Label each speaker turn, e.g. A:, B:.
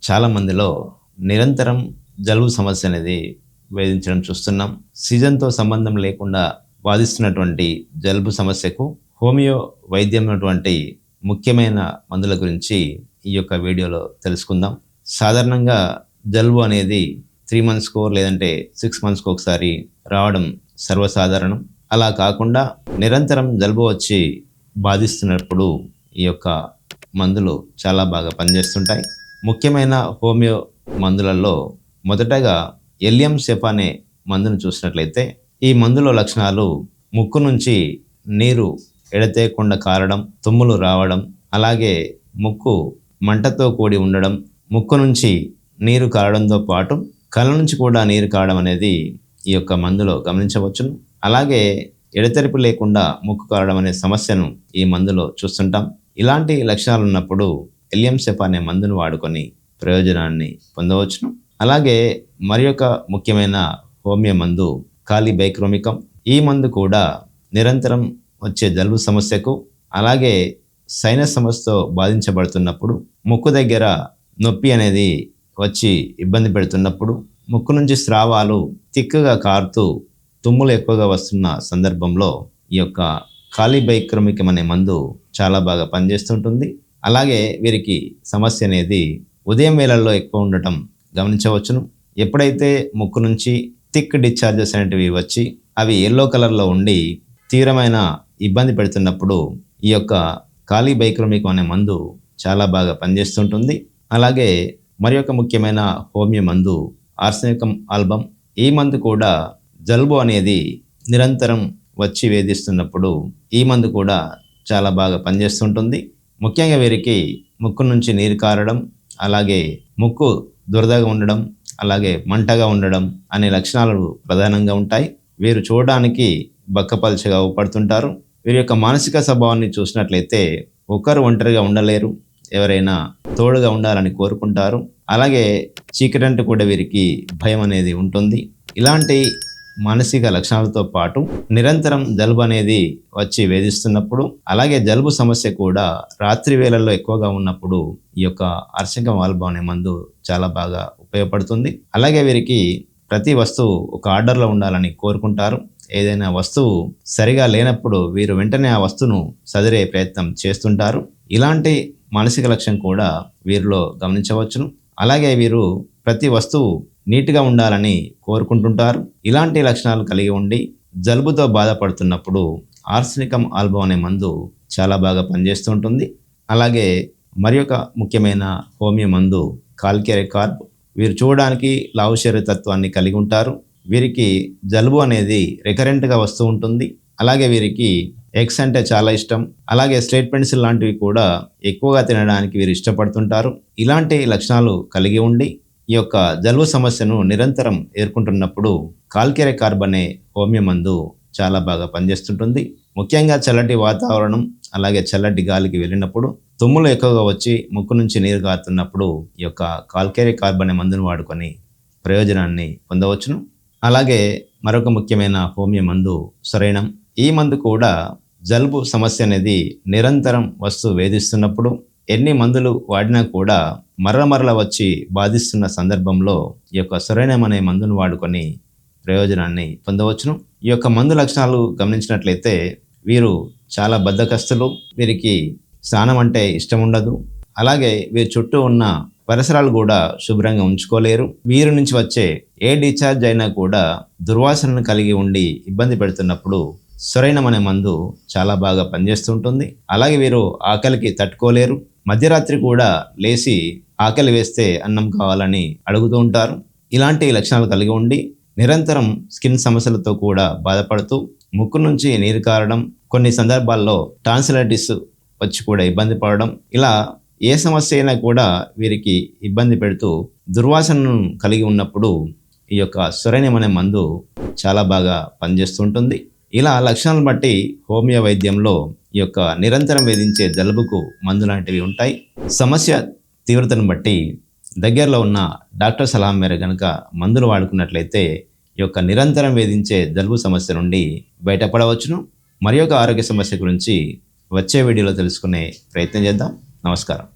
A: చాలా మందిలో నిరంతరం జలుబు సమస్య అనేది వేధించడం చూస్తున్నాం. సీజన్‌తో సంబంధం లేకుండా బాధిస్తున్నటువంటి జలుబు సమస్యకు హోమియో వైద్యం ఉన్నటువంటి ముఖ్యమైన మందుల గురించి ఈ యొక్క వీడియోలో తెలుసుకుందాం. సాధారణంగా జలుబు అనేది 3 మంత్స్‌కో లేదంటే 6 మంత్స్‌కో ఒకసారి రావడం సర్వసాధారణం. అలా కాకుండా నిరంతరం జలుబు వచ్చి బాధిస్తున్నప్పుడు ఈ యొక్క మందులు చాలా బాగా పనిచేస్తుంటాయి. ముఖ్యమైన హోమియో మందులలో మొదటగా ఎలియం సెప్ అనే మందును చూసినట్లయితే ఈ మందులో లక్షణాలు ముక్కు నుంచి నీరు ఎడతెగకుండా కారడం, తుమ్ములు రావడం, అలాగే ముక్కు మంటతో కూడి ఉండడం, ముక్కు నుంచి నీరు కారడంతో పాటు కళ్ళ నుంచి కూడా నీరు కారడం అనేది ఈ యొక్క మందులో గమనించవచ్చును. అలాగే ఎడతెరిపి లేకుండా ముక్కు కారడం అనే సమస్యను ఈ మందులో చూస్తుంటాం. ఇలాంటి లక్షణాలు ఉన్నప్పుడు ఎలియం సెప్ అనే మందును వాడుకొని ప్రయోజనాన్ని పొందవచ్చును. అలాగే మరి ఒక ముఖ్యమైన హోమియో మందు కాలిబైక్రోమికం. ఈ మందు కూడా నిరంతరం వచ్చే జలుబు సమస్యకు, అలాగే సైనస్ సమస్యతో బాధించబడుతున్నప్పుడు, ముక్కు దగ్గర నొప్పి అనేది వచ్చి ఇబ్బంది పెడుతున్నప్పుడు, ముక్కు నుంచి స్రావాలు తిక్కుగా కారుతూ తుమ్ములు ఎక్కువగా వస్తున్న సందర్భంలో ఈ యొక్క కాలిబైక్రోమికం అనే మందు చాలా బాగా పనిచేస్తుంటుంది. అలాగే వీరికి సమస్య అనేది ఉదయం వేళల్లో ఎక్కువ ఉండటం గమనించవచ్చును. ఎప్పుడైతే ముక్కు నుంచి థిక్ డిశ్చార్జెస్ అనేటివి వచ్చి అవి ఎల్లో కలర్లో ఉండి తీవ్రమైన ఇబ్బంది పెడుతున్నప్పుడు ఈ యొక్క కాలిబైక్రోమికం అనే మందు చాలా బాగా పనిచేస్తుంటుంది. అలాగే మరి ఒక ముఖ్యమైన హోమియో మందు ఆర్సెనికం ఆల్బమ్. ఈ మందు కూడా జలుబు అనేది నిరంతరం వచ్చి వేధిస్తున్నప్పుడు ఈ మందు కూడా చాలా బాగా పనిచేస్తుంటుంది. ముఖ్యంగా వీరికి ముక్కు నుంచి నీరు కారడం, అలాగే ముక్కు దురదగా ఉండడం, అలాగే మంటగా ఉండడం అనే లక్షణాలు ప్రధానంగా ఉంటాయి. వీరు చూడడానికి బక్కపల్చగా ఊపడుతుంటారు. వీరి యొక్క మానసిక స్వభావాన్ని చూసినట్లయితే ఒకరు ఒంటరిగా ఉండలేరు, ఎవరైనా తోడుగా ఉండాలని కోరుకుంటారు. అలాగే చీకటంటే కూడా వీరికి భయం అనేది ఉంటుంది. ఇలాంటి మానసిక లక్షణాలతో పాటు నిరంతరం జలుబు అనేది వచ్చి వేధిస్తున్నప్పుడు, అలాగే జలుబు సమస్య కూడా రాత్రి వేళల్లో ఎక్కువగా ఉన్నప్పుడు ఈ యొక్క ఆర్సెనికం ఆల్బమ్ అనే మందు చాలా బాగా ఉపయోగపడుతుంది. అలాగే వీరికి ప్రతి వస్తువు ఒక ఆర్డర్లో ఉండాలని కోరుకుంటారు. ఏదైనా వస్తువు సరిగా లేనప్పుడు వీరు వెంటనే ఆ వస్తువును సదిరే ప్రయత్నం చేస్తుంటారు. ఇలాంటి మానసిక లక్షణం కూడా వీరిలో గమనించవచ్చును. అలాగే వీరు ప్రతి వస్తువు నీట్గా ఉండాలని కోరుకుంటుంటారు. ఇలాంటి లక్షణాలు కలిగి ఉండి జలుబుతో బాధపడుతున్నప్పుడు ఆర్సెనికం ఆల్బమ్ అనే మందు చాలా బాగా పనిచేస్తూ ఉంటుంది. అలాగే మరి ఒక ముఖ్యమైన హోమియో మందు కాల్కేరెకార్బ్. వీరు చూడడానికి లావు శరీరతత్వాన్ని కలిగి ఉంటారు. వీరికి జలుబు అనేది రికరెంట్గా వస్తూ ఉంటుంది. అలాగే వీరికి ఎగ్స్ అంటే చాలా ఇష్టం. అలాగే స్లేట్ పెన్సిల్ లాంటివి కూడా ఎక్కువగా తినడానికి వీరు ఇష్టపడుతుంటారు. ఇలాంటి లక్షణాలు కలిగి ఉండి ఈ యొక్క జలుబు సమస్యను నిరంతరం ఎదుర్కొంటున్నప్పుడు కాల్కేరెకార్బ్ అనే హోమియో మందు చాలా బాగా పనిచేస్తుంటుంది. ముఖ్యంగా చల్లటి వాతావరణం, అలాగే చల్లటి గాలికి వెళ్ళినప్పుడు, తుమ్ములు ఎక్కువగా వచ్చి ముక్కు నుంచి నీరు కారుతున్నప్పుడు ఈ యొక్క కాల్కేరెకార్బ్ అనే మందును వాడుకొని ప్రయోజనాన్ని పొందవచ్చును. అలాగే మరొక ముఖ్యమైన హోమియో మందు సరైనం. ఈ మందు కూడా జలుబు సమస్య అనేది నిరంతరం వస్తూ వేధిస్తున్నప్పుడు, ఎన్ని మందులు వాడినా కూడా మరల వచ్చి బాధిస్తున్న సందర్భంలో ఈ యొక్క సరైనం అనే మందును వాడుకొని ప్రయోజనాన్ని పొందవచ్చును. ఈ యొక్క మందు లక్షణాలు గమనించినట్లయితే వీరు చాలా బద్ధకస్తులు, వీరికి స్నానం అంటే ఇష్టం ఉండదు. అలాగే వీరి చుట్టూ ఉన్న పరిసరాలు కూడా శుభ్రంగా ఉంచుకోలేరు. వీరి నుంచి వచ్చే ఏ డిశ్చార్జ్ అయినా కూడా దుర్వాసనను కలిగి ఉండి ఇబ్బంది పెడుతున్నప్పుడు సరైనం అనే మందు చాలా బాగా పనిచేస్తుంటుంది. అలాగే వీరు ఆకలికి తట్టుకోలేరు. మధ్యరాత్రి కూడా లేచి ఆకలి వేస్తే అన్నం కావాలని అడుగుతూ ఉంటారు. ఇలాంటి లక్షణాలు కలిగి ఉండి నిరంతరం స్కిన్ సమస్యలతో కూడా బాధపడుతూ ముక్కు నుంచి నీరు కారడం, కొన్ని సందర్భాల్లో టాన్సిలైటిస్ వచ్చి కూడా ఇబ్బంది పడడం, ఇలా ఏ సమస్య అయినా కూడా వీరికి ఇబ్బంది పెడుతూ దుర్వాసనను కలిగి ఉన్నప్పుడు ఈ యొక్క సరైనం అనే మందు చాలా బాగా పనిచేస్తుంటుంది. ఇలా లక్షణాలను బట్టి హోమియో వైద్యంలో ఈ యొక్క నిరంతరం వేధించే జలుబుకు మందు లాంటివి ఉంటాయి. సమస్య తీవ్రతను బట్టి దగ్గరలో ఉన్న డాక్టర్ సలహా మేర కనుక మందులు వాడుకున్నట్లయితే ఈ యొక్క నిరంతరం వేధించే జలుబు సమస్య నుండి బయటపడవచ్చును. మరి ఒక ఆరోగ్య సమస్య గురించి వచ్చే వీడియోలో తెలుసుకునే ప్రయత్నం చేద్దాం. నమస్కారం.